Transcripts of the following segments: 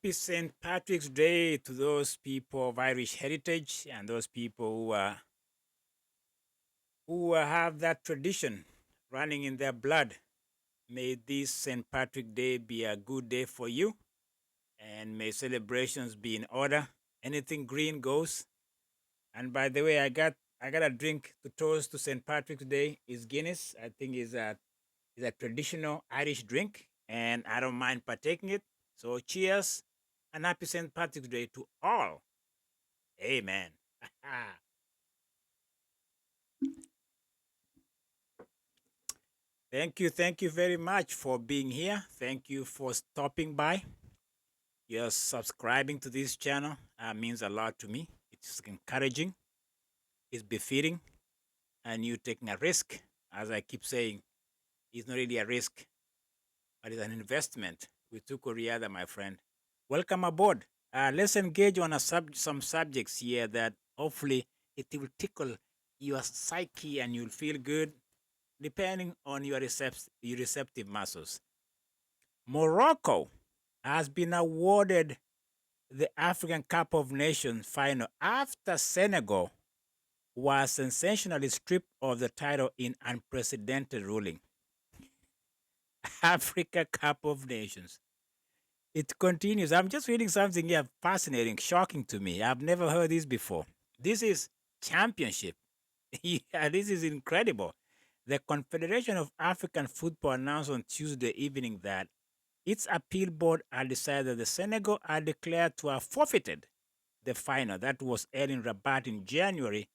Happy St. Patrick's Day to those people of Irish heritage and those people who have that tradition running in their blood. May this St. Patrick Day be a good day for you, and may celebrations be in order. Anything green goes. And by the way, I got a drink to toast to St. Patrick's Day. Is Guinness. I think is a traditional Irish drink, and I don't mind partaking it. So cheers and happy St. Patrick's Day to all. Amen. Thank you very much for being here. Thank you for stopping by. Your subscribing to this channel means a lot to me. It's encouraging, it's befitting, and you taking a risk. As I keep saying, it's not really a risk, but it's an investment. We took Oriada, my friend. Welcome aboard. Let's engage on some subjects here that hopefully it will tickle your psyche and you'll feel good depending on your receptive muscles. Morocco has been awarded the African Cup of Nations final after Senegal was sensationally stripped of the title in unprecedented ruling. Africa Cup of Nations. It continues. I'm just reading something here fascinating, shocking to me. I've never heard this before. This is championship. Yeah, this is incredible. The Confederation of African Football announced on Tuesday evening that its appeal board had decided that the Senegal had declared to have forfeited the final that was held in Rabat in January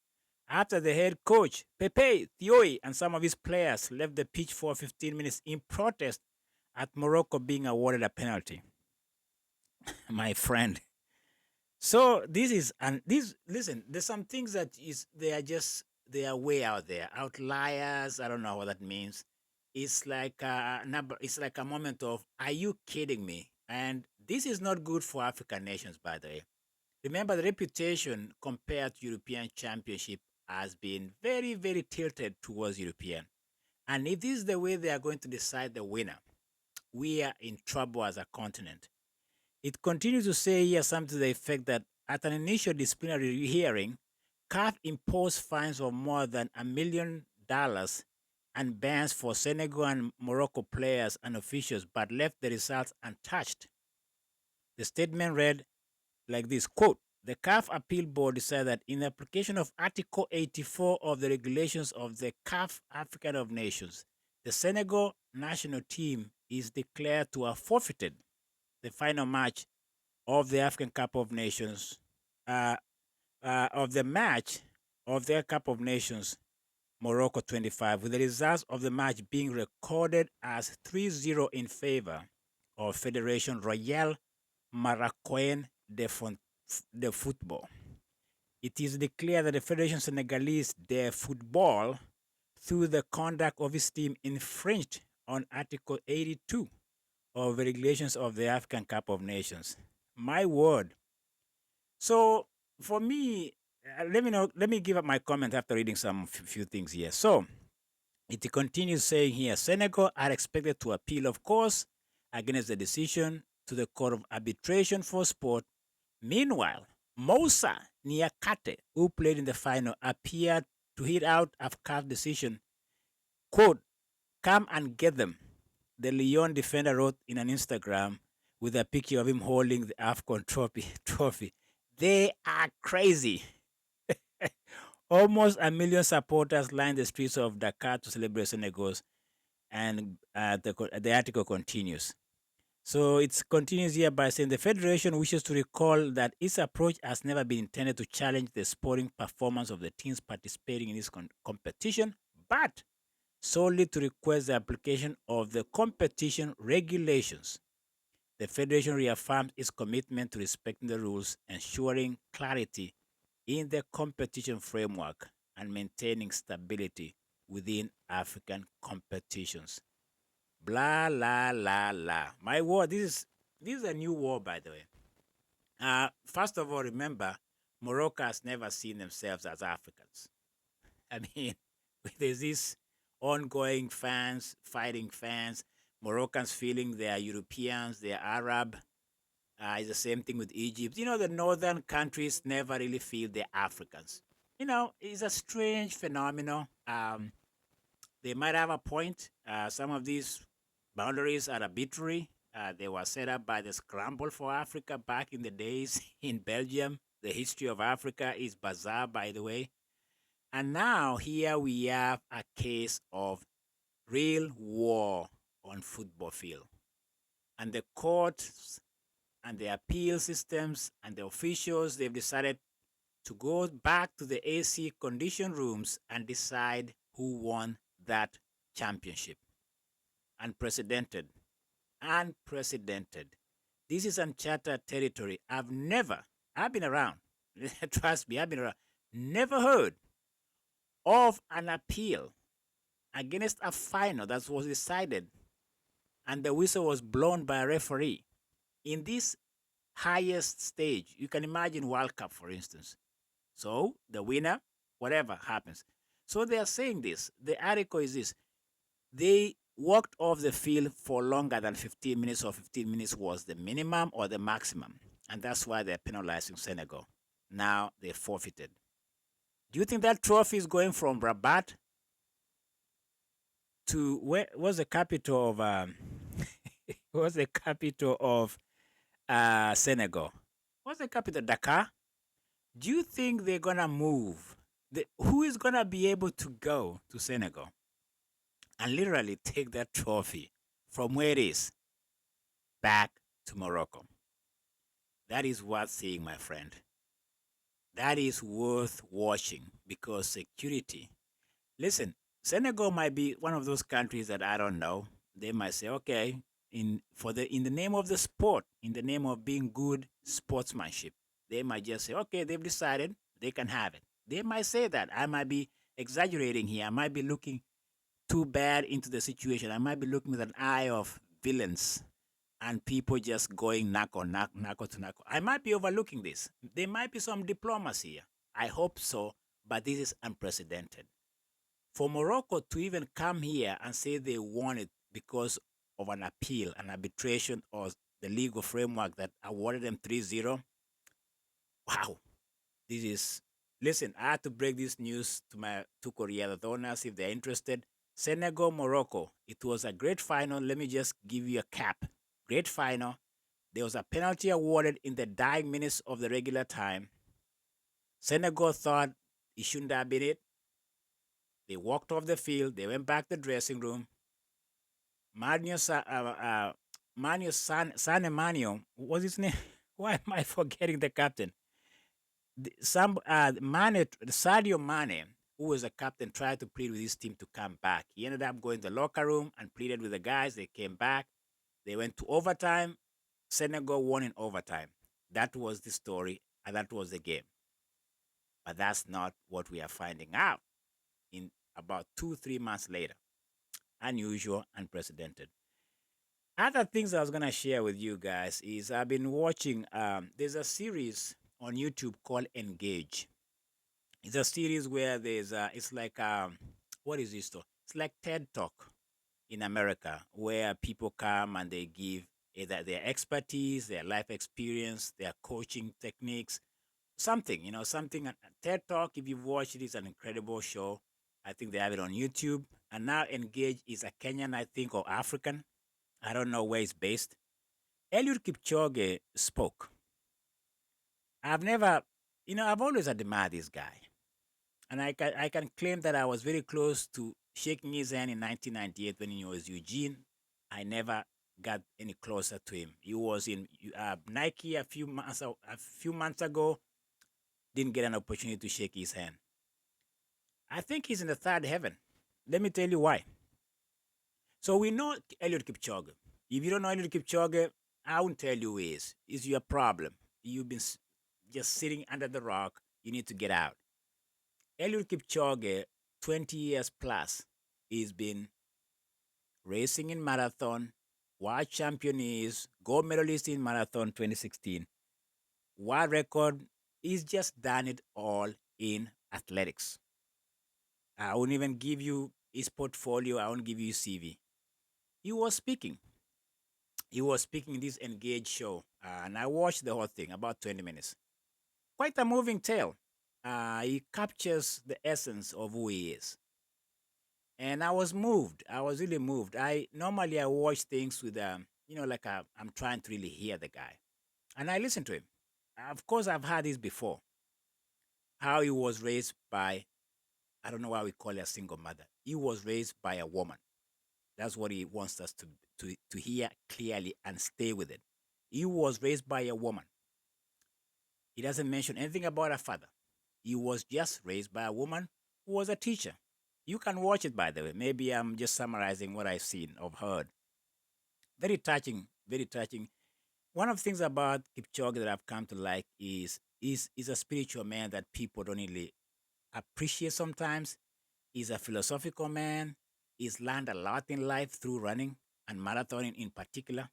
after the head coach, Pepe Thioy, and some of his players left the pitch for 15 minutes in protest at Morocco being awarded a penalty. My friend. So this is and this listen, there's some things that is they are way out there. Outliers, I don't know what that means. It's like a number it's like a moment of are you kidding me? And this is not good for African nations, by the way. Remember the reputation compared to European championship has been very, very tilted towards European. And if this is the way they are going to decide the winner, we are in trouble as a continent. It continues to say here something to the effect that at an initial disciplinary hearing, CAF imposed fines of more than $1 million and bans for Senegal and Morocco players and officials, but left the results untouched. The statement read like this quote, the CAF Appeal Board decided that in application of Article 84 of the regulations of the CAF African of Nations, the Senegal national team is declared to have forfeited the final match of the African Cup of Nations, uh, of the match of their Cup of Nations, Morocco 25, with the results of the match being recorded as 3-0 in favor of Federation Royale Marocaine de Football. It is declared that the Federation Senegalese de Football, through the conduct of its team, infringed on Article 82 of the regulations of the African Cup of Nations. My word. So for me, let me know. Let me give up my comment after reading some few things here. So it continues saying here, Senegal are expected to appeal, of course, against the decision to the Court of Arbitration for Sport. Meanwhile, Moussa Niakate, who played in the final, appeared to hit out a CAF decision. Quote, come and get them, the Lyon defender wrote in an Instagram with a picture of him holding the AFCON trophy. They are crazy. Almost a million supporters lined the streets of Dakar to celebrate Senegal's, and the article continues. So it continues here by saying the Federation wishes to recall that its approach has never been intended to challenge the sporting performance of the teams participating in this competition, but solely to request the application of the competition regulations. The Federation reaffirmed its commitment to respecting the rules, ensuring clarity in the competition framework, and maintaining stability within African competitions. Blah la la la. My word, this is a new war, by the way. First of all, remember, Morocco has never seen themselves as Africans. I mean, there's this ongoing fans fighting fans, Moroccans feeling they are Europeans, they are Arab. It's the same thing with Egypt. The northern countries never really feel the Africans. It's a strange phenomenon. They might have a point. Some of these boundaries are arbitrary. They were set up by the Scramble for Africa back in the days in Belgium. The history of Africa is bizarre, by the way. And now here we have a case of real war on football field. And the courts and the appeal systems and the officials, they've decided to go back to the AC condition rooms and decide who won that championship. Unprecedented. Unprecedented. This is uncharted territory. I've been around. Trust me, I've been around. Never heard of an appeal against a final that was decided and the whistle was blown by a referee in this highest stage. You can imagine World Cup, for instance. So the winner, whatever happens. So they are saying this. The article is this. They walked off the field for longer than 15 minutes, or 15 minutes was the minimum or the maximum. And that's why they're penalizing Senegal. Now they forfeited. Do you think that trophy is going from Rabat to where was the capital of what's the capital of Senegal? What's the capital? Dakar? Do you think they're gonna move? Who is gonna be able to go to Senegal and literally take that trophy from where it is back to Morocco? That is worth seeing, my friend. That is worth watching because security. Listen, Senegal might be one of those countries that I don't know. They might say, okay, in the name of the sport, in the name of being good sportsmanship, they might just say, okay, they've decided they can have it. They might say that. I might be exaggerating here. I might be looking too bad into the situation. I might be looking with an eye of villains and people just going knuckle to knuckle. I might be overlooking this. There might be some diplomacy here. I hope so, but this is unprecedented. For Morocco to even come here and say they won it because of an appeal, an arbitration, or the legal framework that awarded them 3-0. Wow. This is, listen, I had to break this news to my two Korea owners if they're interested. Senegal, Morocco. It was a great final. Let me just give you a cap. Great final. There was a penalty awarded in the dying minutes of the regular time. Senegal thought it shouldn't have been it. They walked off the field. They went back to the dressing room. Manio, what was his name? Why am I forgetting the captain? Sadio Mane, who was a captain, tried to plead with his team to come back. He ended up going to the locker room and pleaded with the guys. They came back. They went to overtime. Senegal won in overtime. That was the story, and that was the game. But that's not what we are finding out in about 2-3 months later. Unusual, unprecedented. Other things I was gonna share with you guys is I've been watching. There's a series on YouTube called Engage. It's a series where it's like what is this though? It's like TED Talk in America, where people come and they give either their expertise, their life experience, their coaching techniques, something, something. TED Talk, if you've watched it, is an incredible show. I think they have it on YouTube. And now Engage is a Kenyan, I think, or African. I don't know where it's based. Eliud Kipchoge spoke. I've never, I've always admired this guy. And I can claim that I was very close to shaking his hand in 1998 when he was Eugene. I never got any closer to him. He was in Nike a few months ago. Didn't get an opportunity to shake his hand. I think he's in the third heaven. Let me tell you why. So we know Eliud Kipchoge. If you don't know Eliud Kipchoge, I won't tell you who he is. It's your problem. You've been just sitting under the rock. You need to get out. Eliud Kipchoge, 20 years plus, he's been racing in marathon, world champion is, gold medalist in marathon 2016, world record. He's just done it all in athletics. I won't even give you his portfolio. I won't give you his CV. He was speaking. He was speaking in this engaged show, and I watched the whole thing, about 20 minutes. Quite a moving tale. He captures the essence of who he is. And I was moved. I was really moved. I watch things with like I'm trying to really hear the guy, and I listen to him. Of course, I've heard this before. How he was raised by, I don't know why we call it a single mother. He was raised by a woman. That's what he wants us to hear clearly and stay with it. He was raised by a woman. He doesn't mention anything about a father. He was just raised by a woman who was a teacher. You can watch it, by the way. Maybe I'm just summarizing what I've seen or heard. Very touching, very touching. One of the things about Kipchoge that I've come to like is a spiritual man that people don't really appreciate sometimes. He's a philosophical man. He's learned a lot in life through running and marathoning in particular.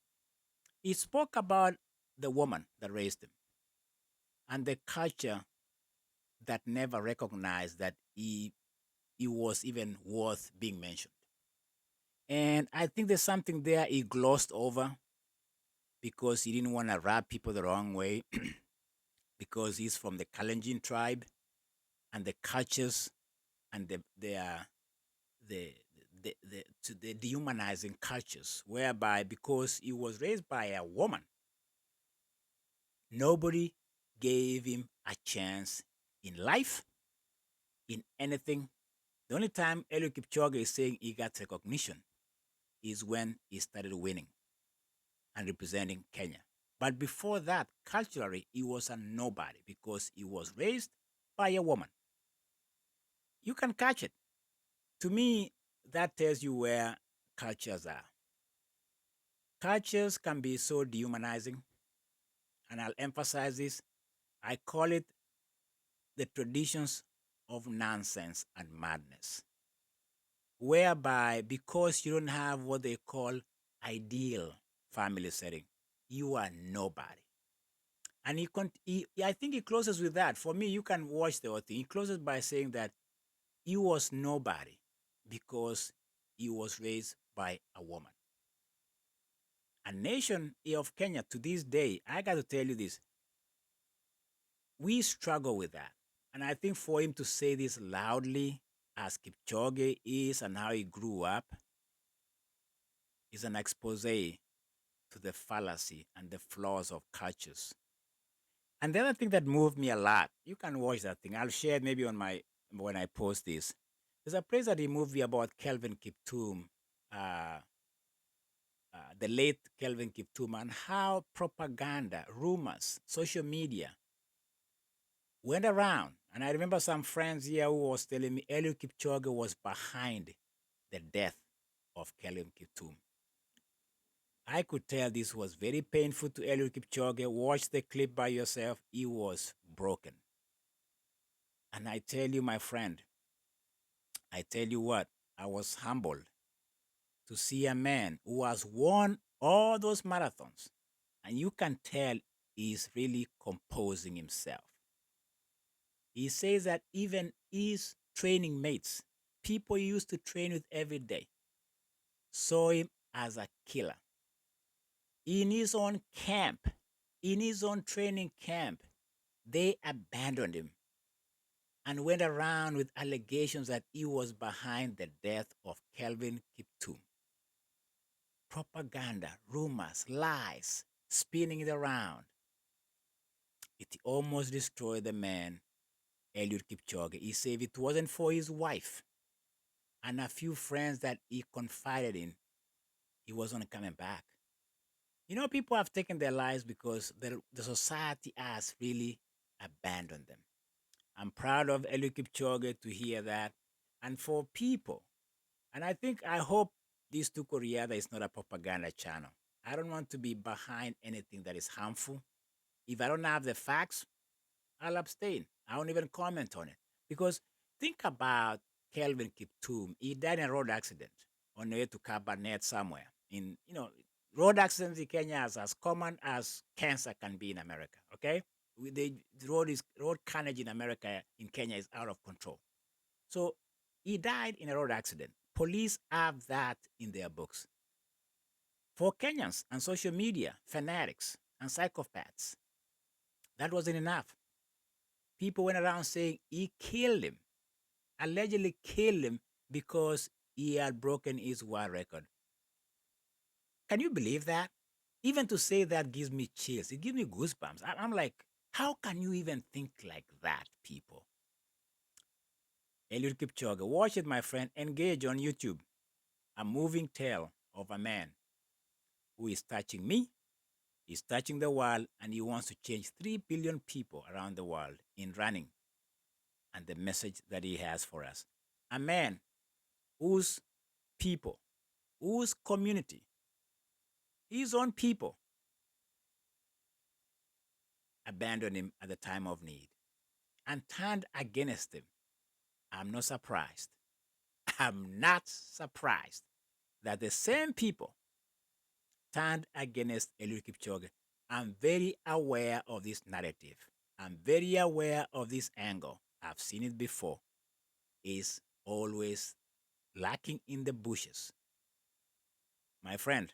He spoke about the woman that raised him and the culture that never recognized that he was even worth being mentioned. And I think there's something there he glossed over because he didn't want to rub people the wrong way because he's from the Kalenjin tribe and the cultures and the the dehumanizing cultures whereby because he was raised by a woman, nobody gave him a chance in life, in anything. The only time Eliud Kipchoge is saying he got recognition is when he started winning and representing Kenya. But before that, culturally, he was a nobody because he was raised by a woman. You can catch it. To me, that tells you where cultures are. Cultures can be so dehumanizing, and I'll emphasize this. I call it the traditions of nonsense and madness, whereby because you don't have what they call ideal family setting, you are nobody. And I think he closes with that. For me, you can watch the whole thing. He closes by saying that he was nobody because he was raised by a woman. A nation of Kenya to this day, I got to tell you this, we struggle with that. And I think for him to say this loudly, as Kipchoge is and how he grew up, is an expose to the fallacy and the flaws of cultures. And the other thing that moved me a lot, you can watch that thing. I'll share it maybe on my when I post this. There's a place that he moved me about Kelvin Kiptum, uh, the late Kelvin Kiptum, and how propaganda, rumors, social media went around. And I remember some friends here who was telling me Eliud Kipchoge was behind the death of Kelvin Kiptum. I could tell this was very painful to Eliud Kipchoge. Watch the clip by yourself. He was broken. And I tell you, my friend, I tell you what, I was humbled to see a man who has won all those marathons. And you can tell he's really composing himself. He says that even his training mates, people he used to train with every day, saw him as a killer. In his own camp, in his own training camp, they abandoned him and went around with allegations that he was behind the death of Kelvin Kiptum. Propaganda, rumors, lies, spinning it around. It almost destroyed the man, Eliud Kipchoge. He said if it wasn't for his wife and a few friends that he confided in, he wasn't coming back. You know, people have taken their lives because the society has really abandoned them. I'm proud of Eliud Kipchoge to hear that. And for people, and I hope this Tukoriada is not a propaganda channel. I don't want to be behind anything that is harmful. If I don't have the facts, I'll abstain. I won't even comment on it. Because think about Kelvin Kiptum. He died in a road accident on the way to Cabernet somewhere. Road accidents in Kenya is as common as cancer can be in America. Okay, the road carnage in America in Kenya is out of control. So he died in a road accident. Police have that in their books. For Kenyans and social media fanatics and psychopaths, that wasn't enough. People went around saying he killed him, allegedly killed him because he had broken his world record. Can you believe that? Even to say that gives me chills. It gives me goosebumps. I'm like, how can you even think like that, people? Eliud Kipchoge, watch it, my friend. Engage on YouTube. A moving tale of a man who is touching me, he's touching the world, and he wants to change 3 billion people around the world in running and the message that he has for us. A man whose people, whose community, his own people abandoned him at the time of need and turned against him. I'm not surprised. I'm not surprised that the same people turned against Eliud Kipchoge. I'm very aware of this narrative. I'm very aware of this angle. I've seen it before. It's always lacking in the bushes. My friend,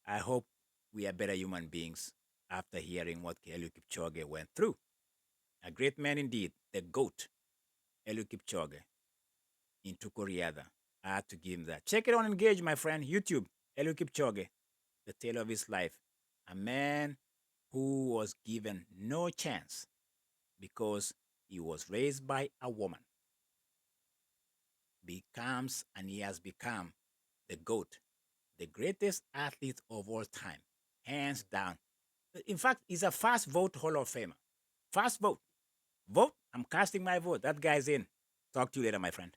I hope we are better human beings after hearing what Eliud Kipchoge went through. A great man indeed, the GOAT, Eliud Kipchoge, in Tukoriada. I had to give him that. Check it on Engage, my friend. YouTube, Eliud Kipchoge, the tale of his life. A man who was given no chance because he was raised by a woman. Becomes and he has become the GOAT, the greatest athlete of all time, hands down. In fact, he's a fast vote Hall of Famer. Fast vote. Vote. I'm casting my vote. That guy's in. Talk to you later, my friend.